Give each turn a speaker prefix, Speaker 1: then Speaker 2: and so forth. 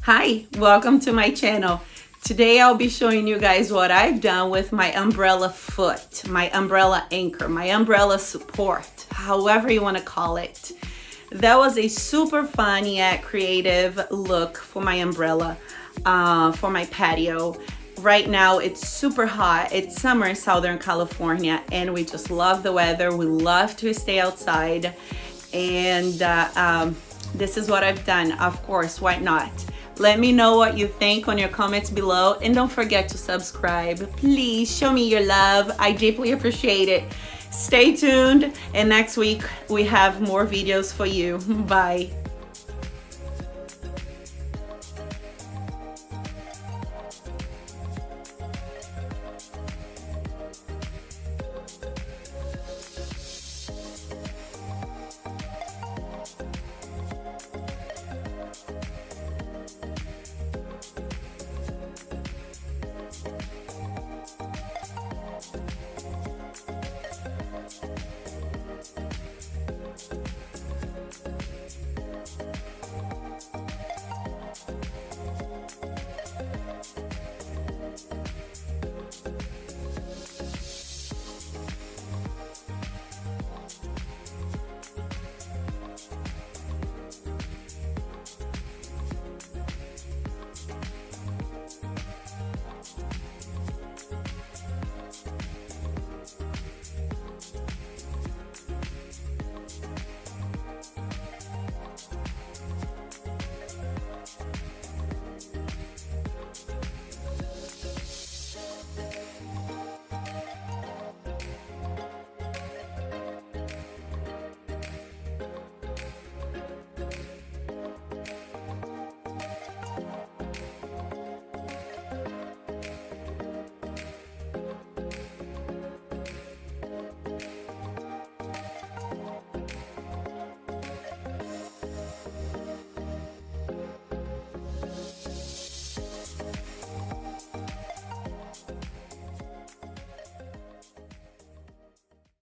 Speaker 1: Hi, welcome to my channel. Today I'll be showing you guys what I've done with my umbrella foot, my umbrella anchor, my umbrella support, however you want to call it. That was a super fun yet creative look for my umbrella, for my patio. Right now it's super hot. It's summer in Southern California and we just love the weather. We love to stay outside, and this is what I've done. Of course, why not? Let me know what you think on your comments below, and don't forget to subscribe. Please show me your love. I deeply appreciate it. Stay tuned, and next week we have more videos for you. Bye.